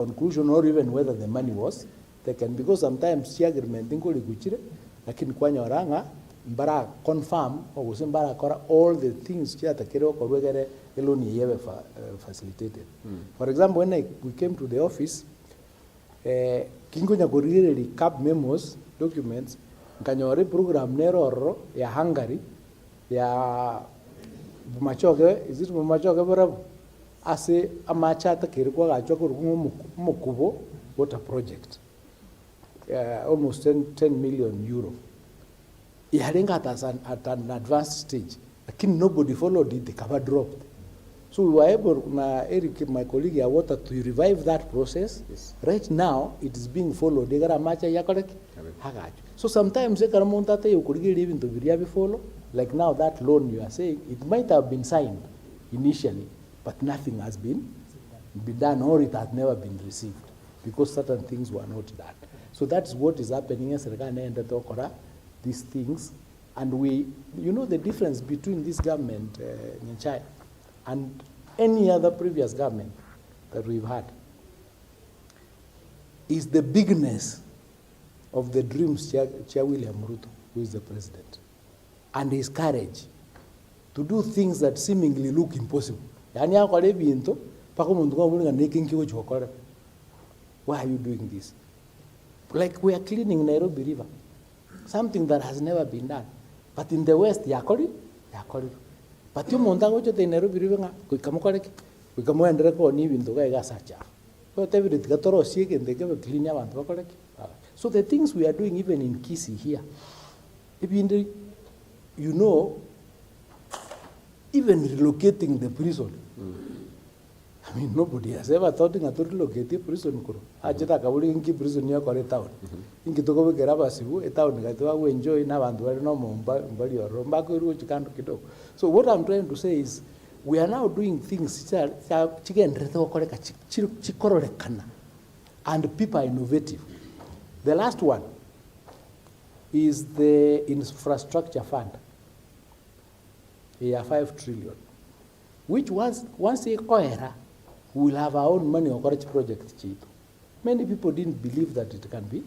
conclusion or even whether the money was taken, because sometimes the agreement ingoli kuchire lakini kwanya oranga mbara confirm or mbara kora all the things kiata kero korwegere eloni yebe facilitated. For example, when we came to the office, kingonya korire recap memos documents nkanyore program neroro ya Hungary ya bumachoke barabu ase amachata kirikwa gacho kurungu mukubo water project, almost 10 million euro. Iharenga at an advanced stage, lakini nobody followed it, the cover dropped. So we were able, Eric, my colleague, water to revive that process. Yes. Right now, it is being followed. So sometimes you could even to be follow. Like now, that loan you are saying, it might have been signed initially, but nothing has been done, or it has never been received because certain things were not done. So that's what is happening as these things. And we, you know, the difference between this government in China and any other previous government that we've had is the bigness of the dreams Chair William Ruto, who is the president, and his courage to do things that seemingly look impossible. Why are you doing this? Like we are cleaning Nairobi River, something that has never been done. But in the West, but you monta the Nairobi River, we come correct, we come and record even the way Gasacha. But every Gatoro sick and they give a clean and correct. So the things we are doing even in Kisii here, even you know, even relocating the prison. I mean, nobody has ever thought in a to relocate a prison. Ajita Kabuli inki prison near Kore town. Inki to go Kerabasibu, a town that we enjoy now and we're no more body or Rombako, which you can't get. So what I'm trying to say is we are now doing things chicken and people are innovative. The last one is the infrastructure fund. Yeah, 5 trillion. Which once a cohera, we will have our own money on courage project cheap. Many people didn't believe that it can be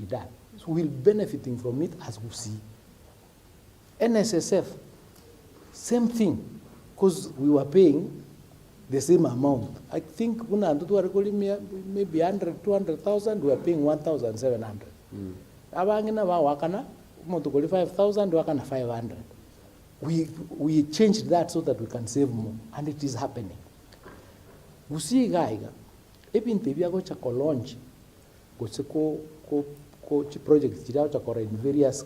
done. So we're benefiting from it as we see. NSSF, same thing, because we were paying the same amount. I think maybe 100, 200,000, we are paying 1,700. Abangina wakana, 5,000, wakana 500. We changed that so that we can save more, and it is happening. We see gaiga, even tebia go chako launch, go projects in various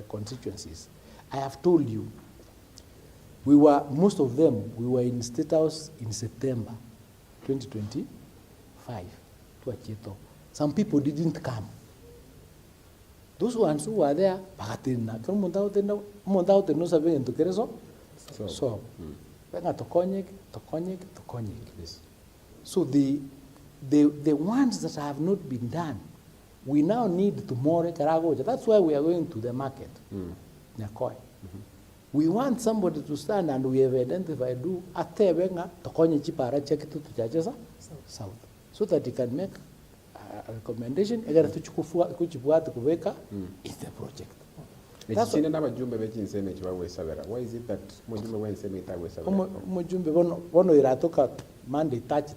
constituencies. I have told you, most of them, we were in State House in September 2025. Some people didn't come. Those ones who were there, so the ones that have not been done, we now need to more. That's why we are going to the market. We want somebody to stand, and we have identified south, so that he can make a recommendation in the project. That's why is it that Mujumbe Monday touched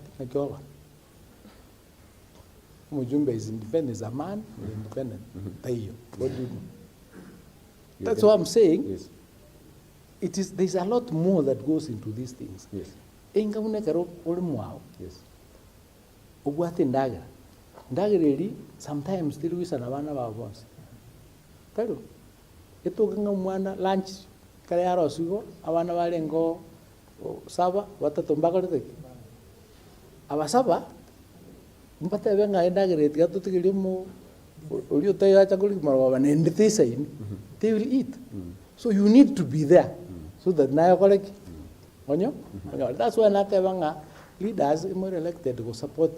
Mujumbe is independent, is a man, independent. What do you do? That's what I'm saying. Yes. There's a lot more that goes into these things. Yes. Yes. Ndagiriri sometimes still we sana bana ba boss. Kado. Ito ganga mwana lunch kare yaro sigo abana barengo saba batatombaka rete. Abasaba mpata benga ndagiriri gato tikilimo uriyo tayo achakuli marwa nende tesa ini. They will eat. So you need to be there so that nayo collect. Onyo? That's why nakabanga leaders more elected to support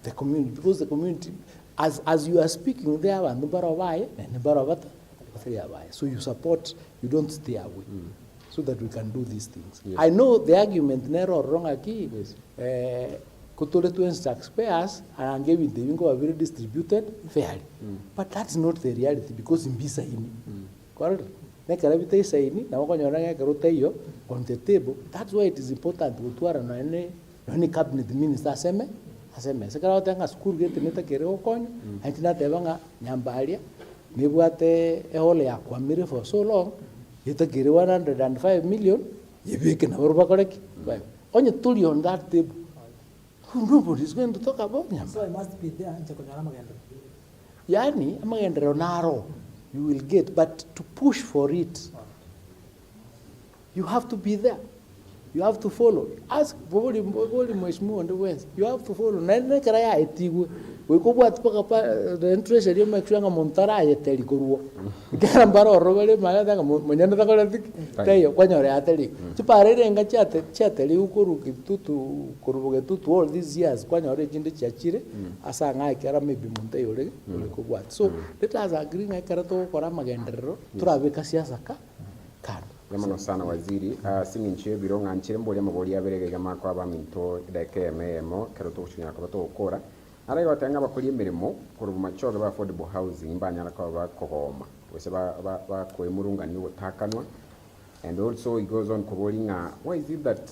the community, because the community, as you are speaking there, so you support, you don't stay away. so that we can do these things. Yes. I know the argument nero wrong aki. Yes. Kutole to taxpayers and gave it the wingo are very distributed fairly. But that's not the reality because in Bisa ini. Correct? Nekarabita is saying, now when you're on the table, that's why it is important to wear any cabinet minister aseme. Sekara tanga school get neta kere okonyo, and not evanga nyambalia, maybe at a hole aquamire for so long, yet a kere 105 million, you can over bakorek. On your tully on that table. Nobody is going to talk about him. So I must be there. Yani, amagendero narrow, you will get, but to push for it, you have to be there. You have to follow. Ask Boboli Mashmu on the West. You have to follow. Nene karaya etigu. We go what the interest you make sure Montara yeteli kuruo. Garambaro robele malada monyana takola tayo kwanyore ateli. Chiparere nga chateli ukuru kitutu kurubuge tutu all these years kwanyore jinde chachire asa nga kera maybe monte yore ko what. So let us agree nga karato kora magendero turabeka siasa ka kando. Yamano sana waziri singi nchiyo bironga nchire mboli amaboli yaberege gama kwa baminto deke memo karoto kuchunya karoto ukora arayo watanga bakuri emirimo kurubu machoga ba affordable housing imbanyara kwa bakogoma wese ba kwemurunga ni utakanwa. And also it goes on kubolinga why is it that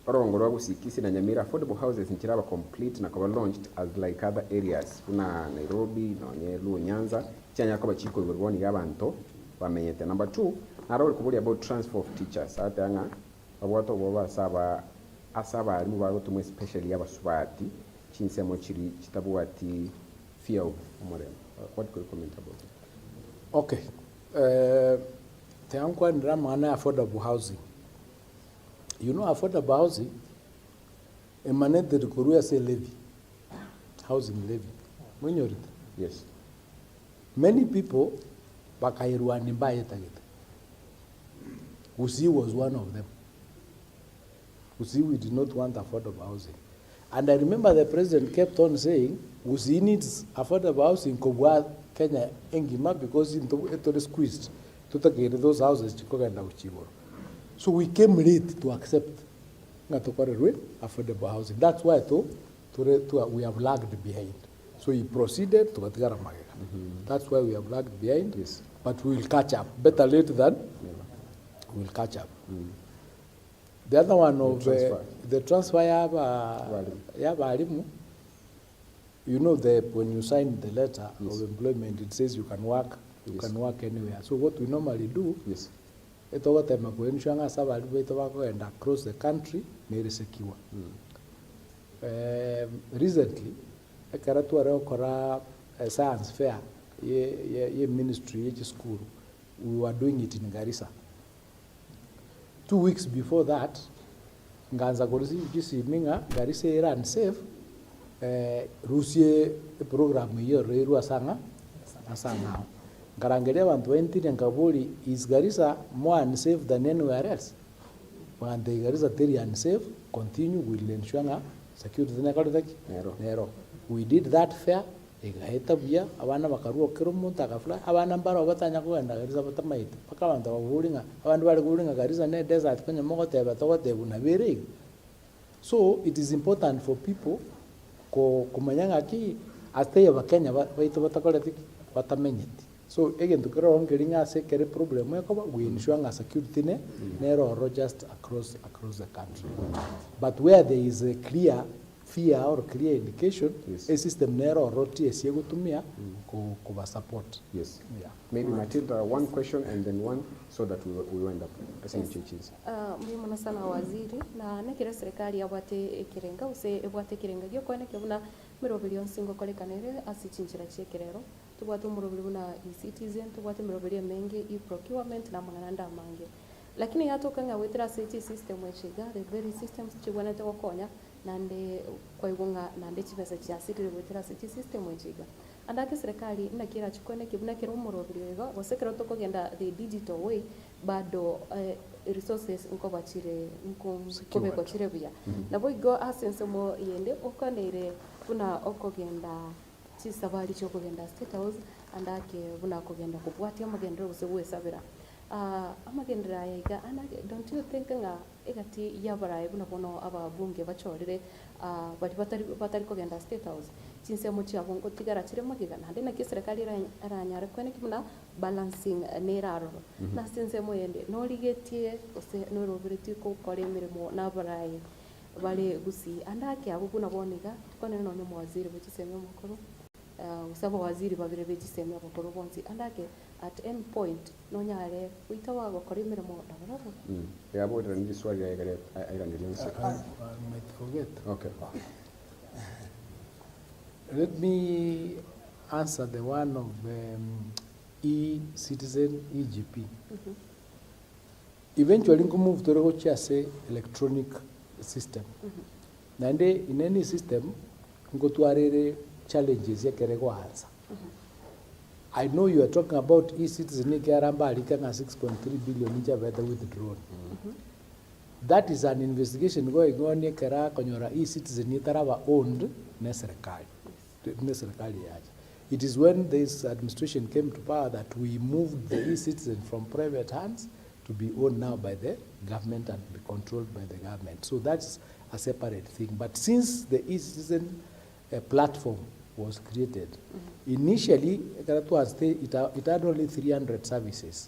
orongoro gusikisi na Nyamira affordable houses nchira ba complete na kwa launched as like other areas kuna Nairobi na Nyelu Nyanza cyanya kwa bachiko biboni y'abantu bamenyete. Number 2 aroli kubuli about transfer of teachers atanga abwato boba asaba ari mu bagotumwe especially abasubati chinsemo chiri kitabuati fear of umurema. What could you comment about it? Okay. Teankwa ndra maana affordable housing. You know affordable housing emanated kuruya say levy. Housing levy. Mwenyorita. Yes. Many people bakairwa nimbaye tageta. Kisii was one of them. Kisii, we did not want affordable housing. And I remember the president kept on saying, Kisii needs affordable housing Kobwa Kenya Engima because it was squeezed to take those houses. So we came late to accept affordable housing. That's why we have lagged behind. So he proceeded to Gatigara Magega. That's why we have lagged behind. Yes. But we will catch up. Better late than we'll catch up. The other one of the transfer you know when you sign the letter of employment, it says you can work anywhere. So what we normally do is and across the country secure. Recently a science fair ministry school, we were doing it in Garissa. 2 weeks before that, Nganza Gorisi Minga, Garissa era unsafe, Rusie program here, Reru Asanga, Asanga. Garangere and 20 and Kabuli is Garissa more unsafe than anywhere else. When the Garissa Terry unsafe, continue with Lenshanga, security Nero. We did that fair. Egaheta abana bakaruo kirumunta gafla abana mbaro batanya kwenda Garissa batamaita pakabanda bavulinga abantu bali kuvulinga Garissa ne desert kwenye mogote batogote bunabiri. So it is important for people kumanyanga ki ateye bakenya baito batakoleti batamenyeti. So again tukero ongelinga sekere problem yakoba we ensure nga security nero just across the country. But where there is a clear fear or clear indication, a system nero roti esiegutumia kuba support. Yes. Yeah. Maybe Matilda, one question and then one so that we wind up. Mimi sana waziri na nekire serikali yabwate ekirenga use ebwate ekirenga gyo kone kebuna mirobili onsingo kolekanere asichinchira chekerero tubwate mirobili buna e-citizen tubwate mirobili mengi e-procurement na manganda mange lakini yatoka nga wetera city system wechiga the very systems chibwana to konya nande kwa igunga nande chipesa cha city wetera city system wechiga andake serikali ndakira chikone kibuna kero mirobili ego wasekero to kogenda the digital way bado resources nko bachire nko kobe bachire bya nabo igo asense mo yende okanere buna okogenda chisabali chokogenda state house andake buna kogenda kubwatia magendo use wesabira amagendera yaiga don't you think nga egati yabarai buna bono ababunge bachorire bari batari kugenda State House chinsemo chiabo ngotigara chire magiga nande na kiserikali aranyare kwene kimuna balancing neraro na sinsemo yende no ligetie ose no robiriti ko kore mirimo na barai bale gusi andake abo buna boniga kone no ne mwaziri bichisemo mukuru usaba waziri babire bichisemo mukuru bonsi andake at any point no nyare uitawa gukora imirimo ndabarabo yabo ndi swali ya gare ira ndirinse might forget. Okay. Let me answer the one of e-citizen, EGP. Eventually, we move to the electronic system. Nande in any system, go to challenges answer. I know you are talking about e-citizen, 6.3 billion withdrawn. That is an investigation going on konyora e-citizen itarawa owned neserikali. It is when this administration came to power that we moved the e-citizen from private hands to be owned now by the government and be controlled by the government. So that's a separate thing. But since the e-citizen platform was created, initially it had only 300 services.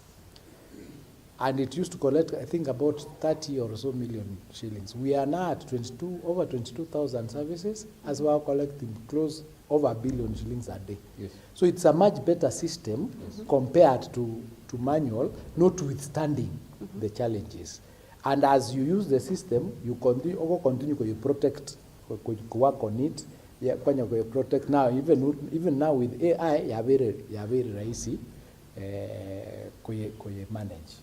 And it used to collect, I think, about 30 or so million shillings. We are now at over 22,000 services, as we are collecting close over 1 billion shillings a day. Yes. So it's a much better system compared to manual, notwithstanding the challenges. And as you use the system, you continue to protect, work on it. You protect now, even now with AI, you are very raisi. Manage.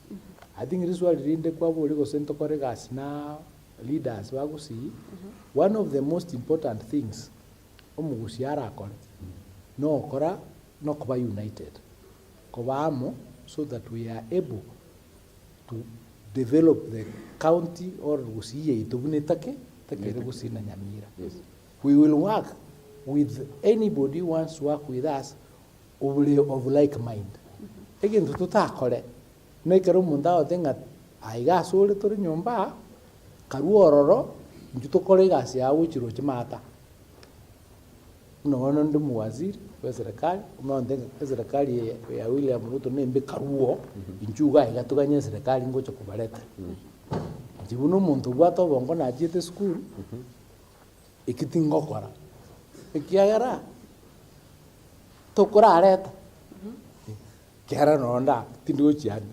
I think this was in the Kwabo Center Corregas now leaders wagusi. One of the most important things no kora no koba united. Koba amo so that we are able to develop the county or gusiye itubunetake take gusi na Nyamira. Yes. We will work with anybody who wants to work with us of like mind. Again, to takole, nekero munda otenga aiga sole tori nyomba karuororo njuto kole gasi ya uchiro chimata. Unaona ndo muwaziri wa serikali, unaondenga serikali ya William Ruto nembe karuo inchuga igatuganye serikali ngocho kubaleta. Jibuno muntu bwato bongo na jete school ikitingo kora. Ikiagara tokora areta. Kera nonda tindu chiani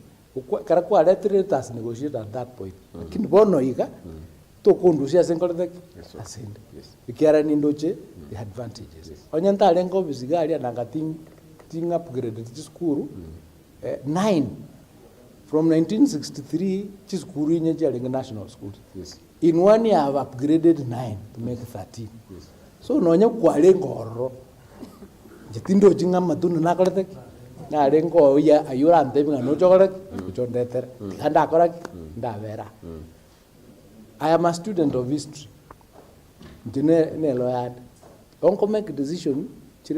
kara kwa letters negotiate at that point kin bono iga to kondusia senkolete asend kera nindoche the advantages onyanta lengo bisigari ananga ting upgrade to school 9 from 1963 chiskuru inye chalinga national schools. In 1 year I've upgraded 9 to make 13. So nonya kwa lengo jetindo jinga matunu nakolete na rengo ya ayura antemi no chocolate kuchondeter handa kora ndavera. I am a student of history. Ne lawyer don't make a decision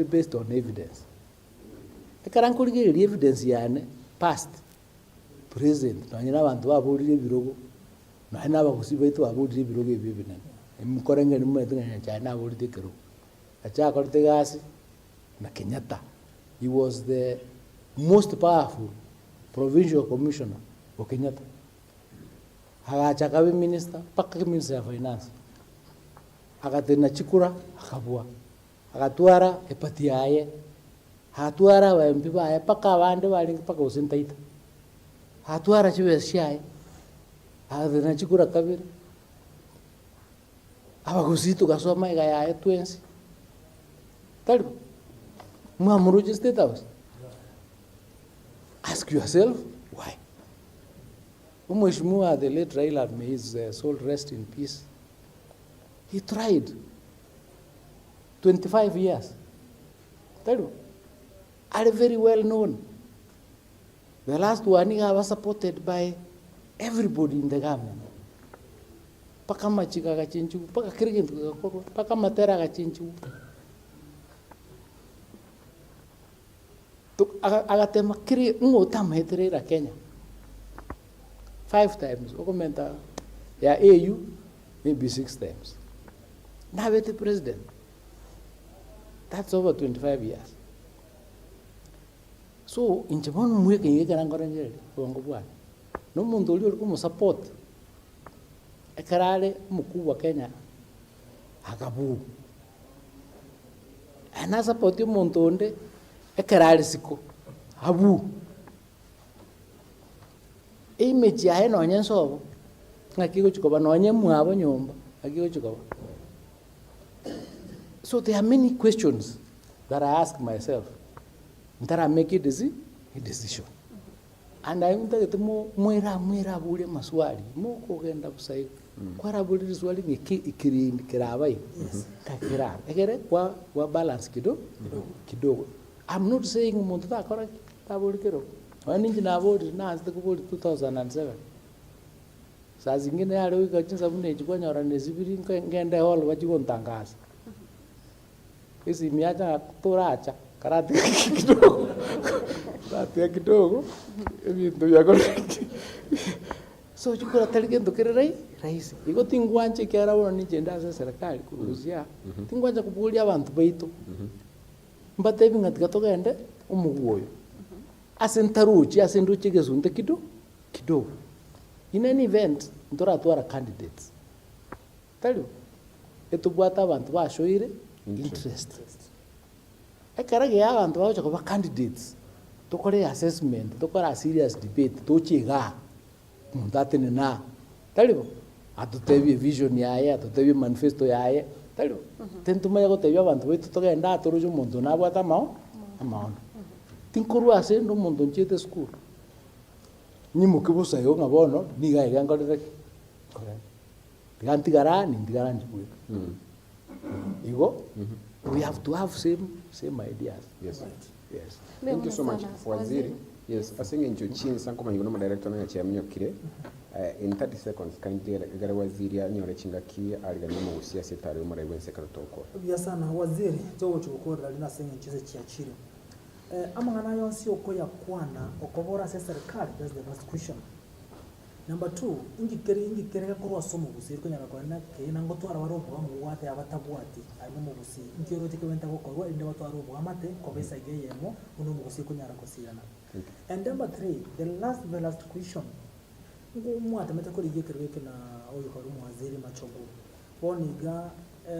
based on evidence. The current evidence yani past present no nyina bantu babulire birogo no hina bakusiba itu babulire birogo ebibinene emkorenge ni mwe tenganya chana abulire kero acha korte gasi na Kenyatta. He was the most powerful provincial commissioner of Kenyatta. Hagachakabe minister, paka minister of finance. Hagatena chikura, hakabua. Hagatuara epatiaye. Hatuara wa mpiba aye paka wande wali paka usentaita. Hatuara chiwe shiaye. Hagatena chikura kabiri. Abakusitu kasoma igayaye twensi. Talibu. Muamuruji State House. Ask yourself, why? Mheshimiwa the late Raila, may his soul rest in peace. He tried 25 years. Tell you, are very well known. The last one was supported by everybody in the government. Paka machika gachinchu, paka kirigintu gakoro, paka matera gachinchu. Agatema kiri ngota maheterera Kenya. 5 times okomenta ya AU maybe 6 times now with the president. That's over 25 years. So in Japan mweke yeke nangorengere wango bwana no muntu uli kumu support ekarale mkuu wa Kenya akabu ana support muntu onde ekarale siko habu image ya heno nyenso ngakiko chikoba nonye mwabo nyomba akiko chikoba. So there are many questions that I ask myself that I make a decision. And I'm thinking mo mwera bule maswali mo kogenda busai kwara bule swali ni ikirindi kirabai kakira egere kwa balance kidogo. I'm not saying muntu takora tabuli kero waninji na bodi na azite kubuli 2007 saa zingine yale wika chinsa bune chikwanyora nezibiri ngende hall bachigontangaza isi miacha turacha karate kidogo ebintu byako. So chukura taligendo kere rahisi iko tingwanje kyara wona ni jenda za serikali kuruzia tingwanje kubulia abantu baitu mbate binga tikatogende umuguoyo asenduchi gezunte kidogo. In an event ndora twara candidates tell etubwata abantu bashoire interest ekarage abantu baje kuba candidates tokore assessment tokora serious debate tochiga mundatene na talibo atutebi vision yaye atutebi manifesto yaye talibo tentuma yago tebi abantu betu togenda aturujo muntu nabwata mao amaona tinkuru ase ndo muntu nchete school nyimo kibusa yo ngabono niga igangorere kore gantigara ni ndigara njibwe igo we have to have same ideas. Yes. Yes. Thank you so much Waziri. Yes, asinge ncho chin sanko manyigo no director na chamnyokire in 30 seconds kindly gare Waziri anyore chingaki aliganya mu usia setari mu raiwe sekretoko. Bya sana Waziri cyo chukora lina singe nchize chiachire amangana yonsi okoya kwana okobora se serikali. That's the first question. Number 2 ingikere ko wasomo gusiri ko nyara kwana ke nango twara warobo mu wate abatabwati ari mu gusi ingiro tikebenta ko korwa inde batwara ubu amate ko besa igeyemo uno mu gusi ko nyara kosirana. And number 3 the last question ngo mwata meta ko ligekere ke na oyo ko Waziri machogo boniga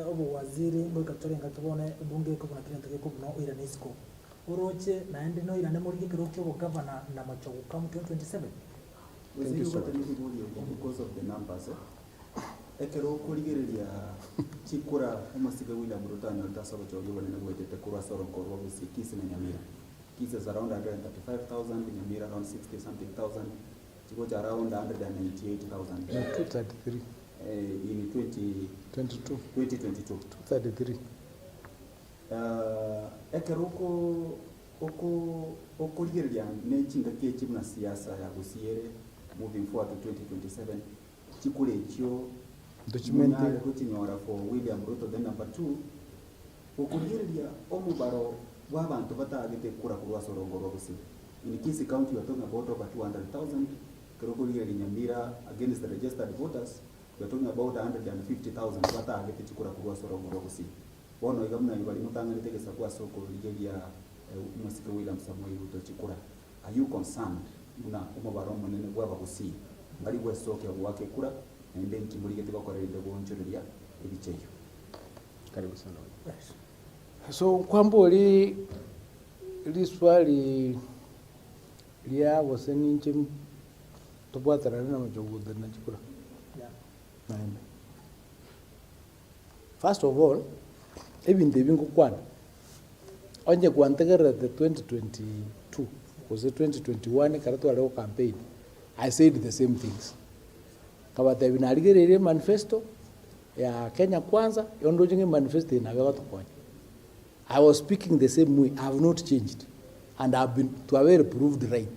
obo Waziri ngo katorenga tubone bunge ko kuna kintu ko no iranisco uroche naende no irane muri gikero cyo governor na machogo kam 2027. Thank you so much. Because of the numbers, ekero kurigereria chikura umasiga William Ruto na ndasaba cyo yobone na gwetete kura soro korwa Kisii na Nyamira. Kisii is around 135,000, Nyamira around 60 something thousand. Chiko cha around 198,000. 233 in 2022. 233. Ekero okurigereria ne chinga ke chimna siasa ya gusiere moving forward to 2027 chikule ekyo document kuchinyora for William Ruto. Then number 2 okurigereria omubaro w'abantu batagete kura kurwa sorongoro gusi in Kisii county we are talking about over 200,000 kurugurigereria Nyamira against the registered voters we are talking about 150,000 batagete chikura kurwa sorongoro gusi bono igamna ibali mutanganite gesa kwa soko rigeria umusika William Samoei Ruto chikura. Are you concerned na umubaro munene gwaba gusi ngari gwesoke wake kura ende ntimuri gete bakorerinde bonjoreria ebicheyo. Karibu sana. So kwambo li swali lia waseni nchim tobwatara na majogo na chikura. Yeah. First of all, even the bingo kwana onye kwantegera the 2022 was it 2021 karatu aleo campaign I said the same things kabata binarigerere manifesto ya Kenya kwanza yondo jinge manifesto na watu kwa I was speaking the same way. I have not changed and I have been to a very proved right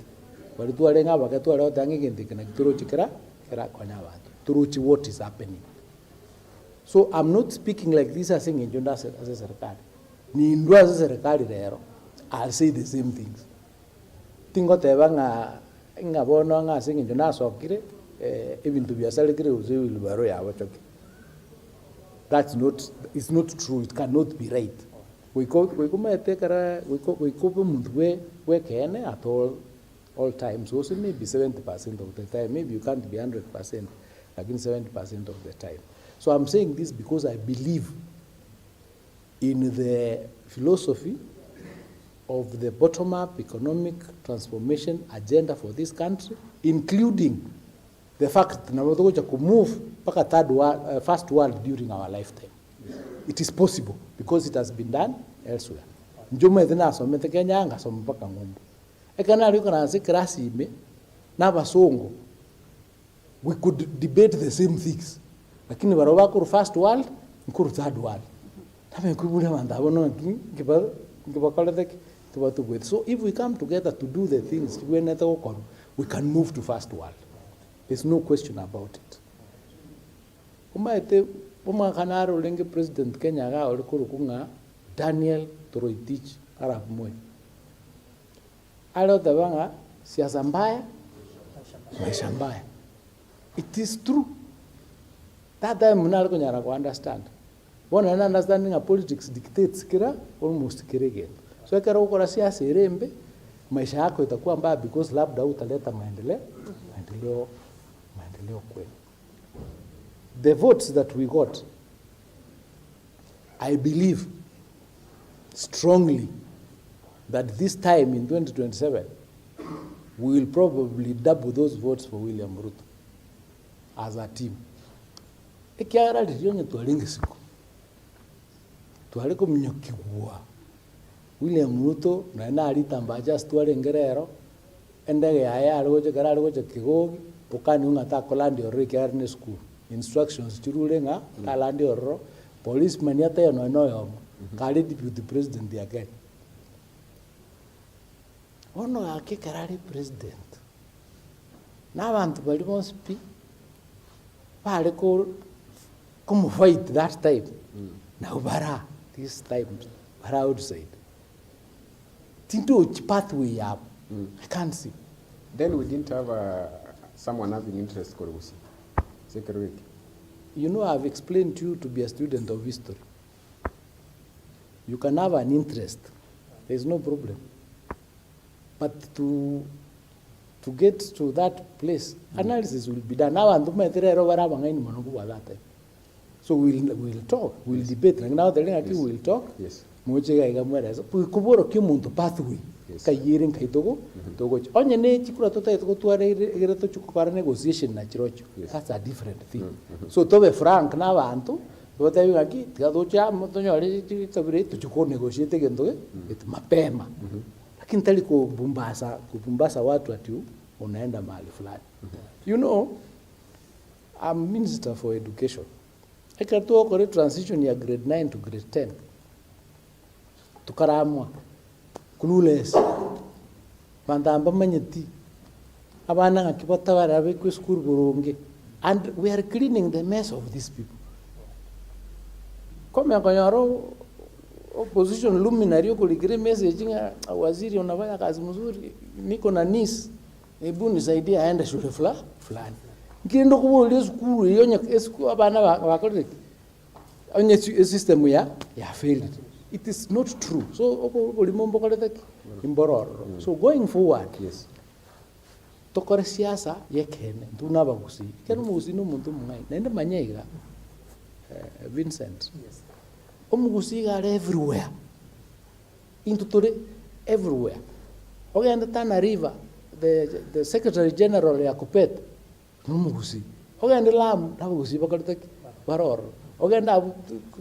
bali tu alenga bakatu aleo tangi kendikana kitoro chikira kira kwa watu through what is happening. So I'm not speaking like this as saying injonda as a serikali ni ndwa as a serikali rero I'll say the same things tingo teba nga bono nga saying injonda sokire ebintu byasalikire uze wilbaro yawe choke. It's not true. It cannot be right. We cope mundu we kene at all times. Also maybe 70% of the time. Maybe you can't be 100%, like in 70% of the time. So I'm saying this because I believe in the philosophy of the bottom-up economic transformation agenda for this country, including the fact that we are going to move to first world during our lifetime. It is possible because it has been done elsewhere. Njuma ithina somete Kenya anga sompaka ngombe. Ekana liko na krasi ime na basongo. We could debate the same things. Lakini baroba ku first world, ku third world. Tabe kubule manda bono ngiba kala so if we come together to do the things we can move to first world. There's no question about it. Uma kanaro lenge president Kenya ga kunga Daniel Toroitich Arap Moi. Alo tabanga siasa mbaya, maisha mbaya. It is true. That time mnalo kunyara ku understand. Bona understanding of politics dictates kira almost kirege. So kera ukora siasa irembe maisha yako itakuwa mbaya because labda utaleta maendeleo kweli. The votes that we got, I believe strongly that this time in 2027 we will probably double those votes for William Ruto as a team. Ikiara liyonye tualingi siku. Tualiko mnyokigua. William Ruto na alitamba just tualengerero endege ya algoje garalgoje kigogi pokani ungata kolandi orike arne school instructions chirulenga kalandi orro policeman yata yono kali deputy president again ono yake karali president na abantu bali mospi pale ko como fight that time now bara this time bara outside tinto pathway up. I can't see. Then we didn't have someone having interest Korusi. You know, I've explained to you to be a student of history. You can have an interest. There's no problem. But to get to that place, analysis will be done. Now, so we'll talk, we'll debate. Now the we'll talk. Yes. Mochega igamwera. Kuboro kimuntu pathway. Kayirin kaitogo. Togo. Onye ne chikura tota itogo tuare ireto chukara negotiation na chirocho. That's a different thing. So tobe frank na bantu. Tote yaki tigadocha motonyo ali tabire tuchuko negotiate gendoge. It mapema. Lakini tali kubumbasa watu ati unaenda mahali fulani. You know, I'm Minister for Education. I can talk about transition ya grade 9 to grade 10. Tukaramwa. Clueless. Mandamba manyeti. Abana ngakipata barabe ku school buronge. And we are cleaning the mess of these people. Kome akanyaro opposition luminary kulikire message nga waziri unafanya kazi mzuri. Niko na NIS. Hebu nisaidie aende shule fulani. Ngiendo kubo school yonye school abana bakore. Onye system ya failed. It is not true. So so going forward, yes. Tokore siasa yekene tunaba gusi. Kero mugusi no muntu mungai. Nende manyega Vincent. Yes. Omugusi gare everywhere. Into tore everywhere. Ogenda Tana River, the Secretary General ya Kupet mugusi. Ogenda Lamu nabugusi bakartek baror. Ogenda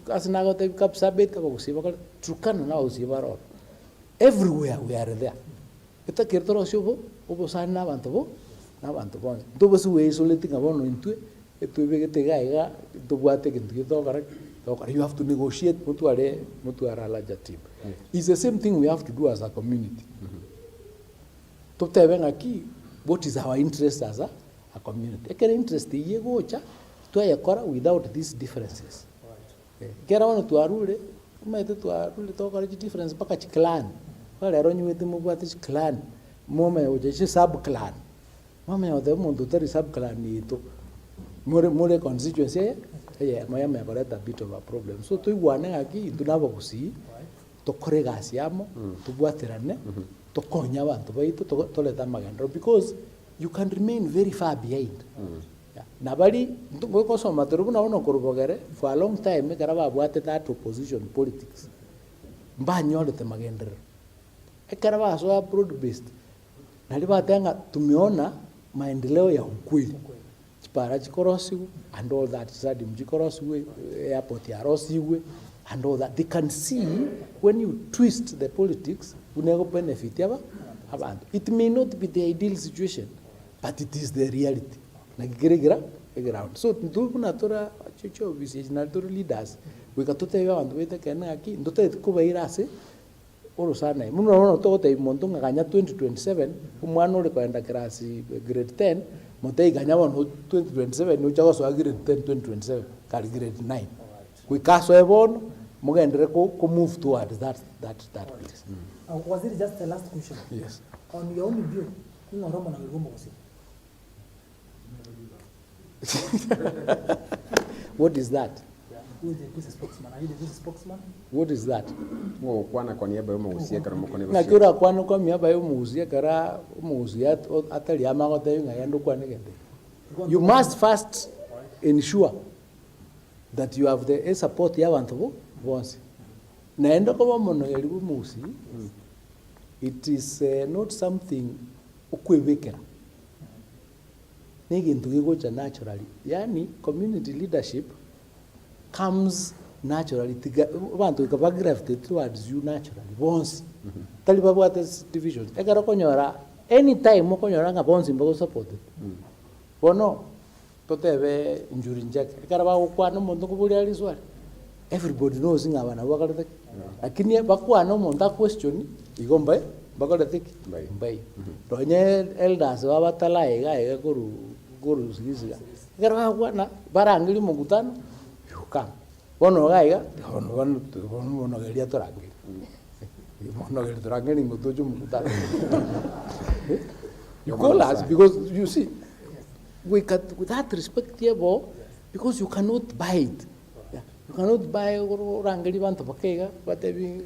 asinago te kapsabet kabugusi bakar Turkana na usi baror. Everywhere we are there. Ita kirtoro shubo obo sana bantu bo. Do basu we soleti ngabono intue etu begete gaiga do buate ke ndio kara you have to negotiate mutuara larger team. It's the same thing we have to do as a community. Totebe ngaki what is our interest as a community. Ekere interest yegocha tuyakora without these differences. Right. Kera wana tuarule umete tuarule tokara difference baka clan. Wale ronyi wetu mubwate clan. Mome oje sub clan. mama ya the muntu tari sub clan ito more constituency maya me koreta bit of a problem so tuigwane ngaki tunaba kusi tokore gasi yamo tubwaterane tokonya abantu baitu toleta magendero because you can remain very far behind na bali kusoma turubuna uno kurubogere for a long time karaba bwate that opposition politics mbanyolete magendero ekaraba so broad based naliba tenga tumeona maendeleo ya ukweli chipara chikorosiwe and all that sadi mjikorosiwe airport ya rosiwe and all that they can see when you twist the politics unego benefit yaba abantu it may not be the ideal situation but it is the reality na gigira ground so ndubuna tora chicho visional to leaders we katote abantu bete kana aki ndote kubairase oro sana muno tote monto nganya 2027 umwana uri kwenda class grade 10 motei ganya wano 2027 no chago so grade 10 2027 kali grade 9 we kaso ebon mugendere ko move towards that place. Waziri, just the last question. Yes. On your own view, ngoromo na ngoromo kusi. What is that? Who is the spokesman? Are you the spokesman? What is that? Ngo kwana kwa niaba yo mugusia kara mukone Na kura kwano kwa miaba yo mugusia kara mugusia atali amagote yunga yando kwane gende. You must first ensure that you have the support ya bantu bonse. Naenda kwa mono yalibu musi. It is not something okwebekera. Nigintu gigocha naturally. Yani community leadership comes naturally. Abantu ikaba grafted towards you naturally. Bonse. Tali babu at division. Egara konyora anytime mo konyora nga bonse mbago supported. Bono totebe injury njake. Egara ba kwa no muntu kubuli ali swali. Everybody knows nga bana bakalete. Lakini bakwa no muntu question igomba bakalete mbai. Tonye elders babatala ega guru sigiziga. Egara ba kwa na barangili mugutano. Yuka. Bono gaiga bono geria torangi. Bono geria torangi ngutojo mugutano. You call us because you see we cut with that respect here because you cannot buy it. You cannot buy rangeli bantu bakega batebi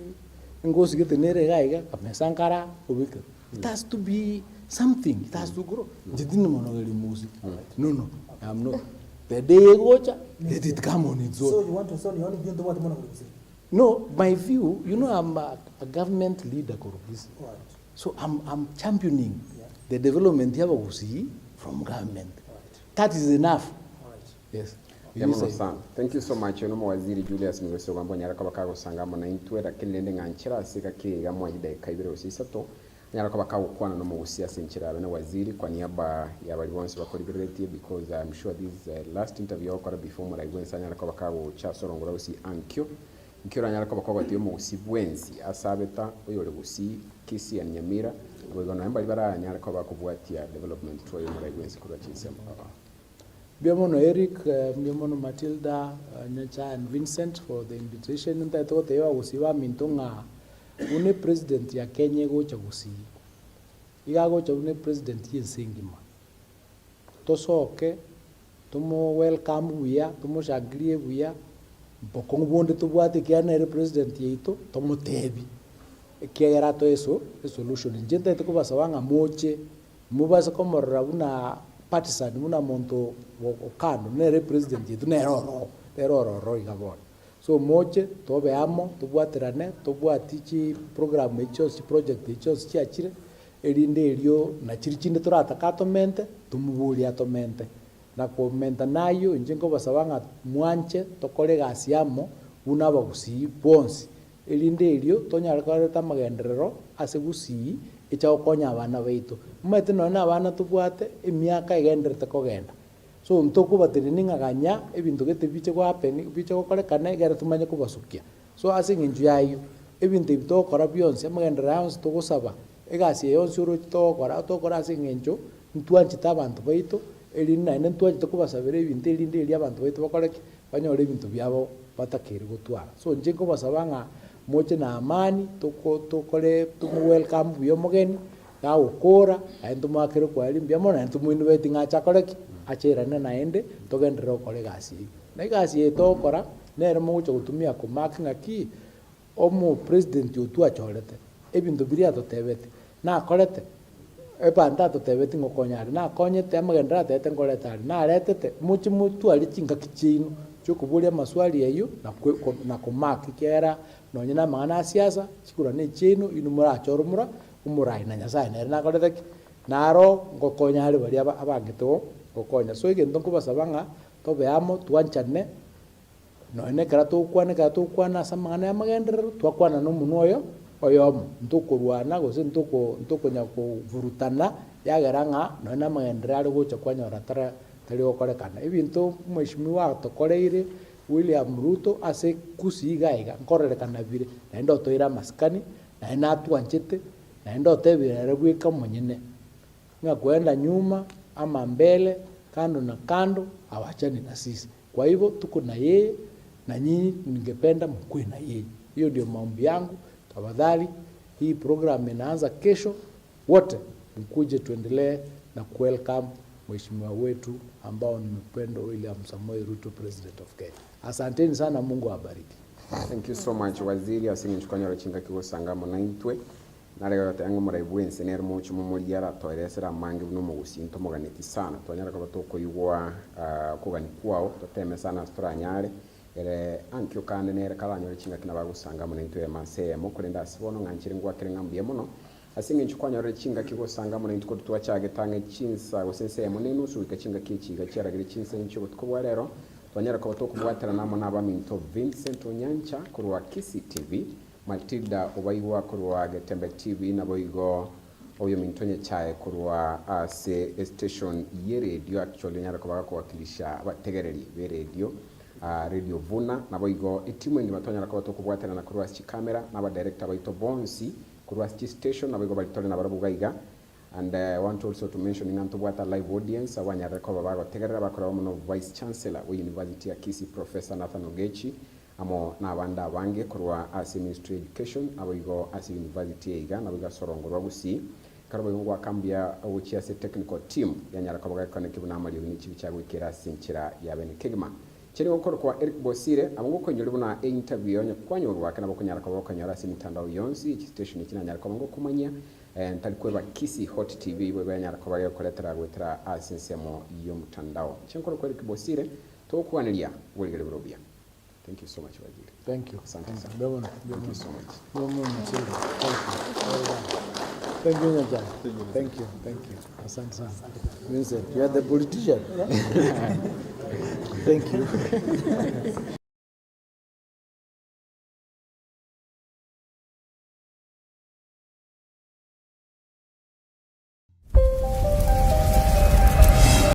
ngozi gete nere gaiga kamesankara ubika. It has to be something. It has to grow. Jidini monogeli music. No, I'm not. The day gocha, let it come on its own. So you want to say you only view the what monogeli? No, my view, you know, I'm a government leader, Right. so I'm championing the development here from government. That is enough. Yes. Thank you so much. No waziri Julius Migos Ogamba nyaraka bakago sangamo na intwera kilende nganchira sika kiga mwajida kaibiro sisato nyaraka bakago kwana no mugusia senchira na waziri kwa niaba ya bali bonse bakolibireti because I'm sure this last interview okora before mura igwensa nyaraka bakago cha sorongora usi ankyo nkira nyaraka bakago tiyo mugusi bwensi asabeta oyole gusi Kisii and Nyamira bogo no embali bara nyaraka bakubwatia development to mura igwensi kura chisema. Biamono Eric, biamono Matilda, Nyacha and Vincent for the invitation. Nta tote yo gusiba mintonga une president ya Kenya gocha gusi. Iga gocha une president yensengima. Tosoke, tomo welcome buya, tomo shagrie buya. Mpokong bonde tubwate kiana ere president yeito, tomo tebi. Kiera to eso, solution. Njenta ito kubasa wanga moche, mubasa komorra una partisan muna monto okando nere president yetu neroro igabon so moche tobe amo tubwaterane tubwatichi program echosi project echosi chiachire erinde erio na chirichinde turata katomente tumubuli atomente na komenta nayo njengo basabanga mwanche tokore gasiamo una bagusi bonsi erinde erio tonyara kareta magenderero asegusi echa okonya abana baitu mwete nona abana tubwate emiaka igenderete kogenda so ntoko baterininga ganya ebintu gete biche kwa peni biche kokore kana igere tumanye kubasukia so asing inju yayo ebintu bitokora byonse amagendera yonse togosaba egasi yonse uro tokora asing inju ntwanchita abantu baitu erina ene ntwanchita kubasabira ebintu erinde eri abantu baitu bakore banyore ebintu byabo batakiri gutwara so nje ko basabanga moche na amani tokore tumu welcome buyo mugeni ya ukora aintu makire kwa limbia mona aintu mwini weti ngacha koreki achirane naende togendera okore gasi na gasi etokora nere mucho gutumia ku marking aki omu president utu achorete ebintu biria totebete na korete ebanda totebete ngokonyare na konyete amagendera tete ngoretari na aretete muchi mutu ali chinga kichino chokuburia maswali eyo na kumark kera nonye na mang'ana siasa chikura ne chino inu murachorumura umurai na nyasaye nere na korete naro ngokonyare bari abangito gokonya so igento nkubasaba ng'a tobeamo twanchane noene kera tukwana asa amang'ana ya magenderero twakwana n'omunwa oyomo ntukurwana gose ntukunya kuvurutana yagera ng'a noene amagenderero ari gocha kwanyora tari gokorekana ebinto mheshimiwa atokoreire William Ruto ase Kisii iga nkorerekana bire naende otoire amasikani naende atwanchete naende otebirere bweka monyene ng'a kwenda nyuma ama mbele kando na kando hawachani na sisi. Kwa hivyo tuko na yeye na nyinyi ningependa mkue na yeye. Hiyo ndio maombi yangu. Tafadhali hii program inaanza kesho, wote mkuje tuendelee na welcome mheshimiwa wetu ambao ni mpendo William Samoei Ruto, President of Kenya. Asanteni sana, Mungu awabariki. Thank you so much waziri asingichukanya rochinga kigosanga munaintwe narega tangu muraibuense nero mucho mumuliara toeresera mangi buno mugusinto muganeti sana twanyara ko batoko yugwa kugani kwao toteme sana stranyare ere ankyo kande nere kalanyo rochinga kinabagusanga munaintwe mase mukurenda sibono nganchire ngwa kirenga mbiye muno asingichukanya rochinga kigosanga munaintwe twachage tange chinsa gosense munenu suika chinga kichi gacharagira chinsa ncho tukubwa rero twanyara ko batoko bwatera namo n'abaminto Vincent Onyancha kurwa Kisii TV Matilda Obaiwa kurwa Getembe TV na boigo oyo mintonye chae kurwa ase station ye radio actually nyara kubaga kuwakilisha abategereri be radio radio Vuna na boigo etimu ndi batonyara ko batokubwatera na kurwa ski camera na ba director baito Bonsi kurwa ski station na boigo balitole na barabugaiga. And I want also to mention in Antobwata live audience abanyara ko babago tegerera bakora mu vice chancellor wa University ya Kisii Professor Nathan Ogechi amo n'abandi abange kurwa as ministry education abigo as university yiga nabiga sorongo rwagusi karabo ngo akambya ubuchi se technical team yanyara ko bagakane kibuna amali ni kibi cyagwikira sinkira yabene kegma kiri gukora kwa Eric Bosire abo ngokonyora buna interview yonye kwanyorwa kana bakunyara ko bakonyora se mitandao yonsi iki station kinanyara ko ngo kumanya ntalikuwa Kisii Hot TV bwe banyara ko bayo koletera gwetera asinsemo yo mutandao chinkoro kwa Eric Bosire to kwanilia woligere burobia. Thank you so much, Wajiri. Thank you. Thank you so much. Thank you, Nyaja. Thank you. Asante sana. Vincent, you are the politician. Thank you.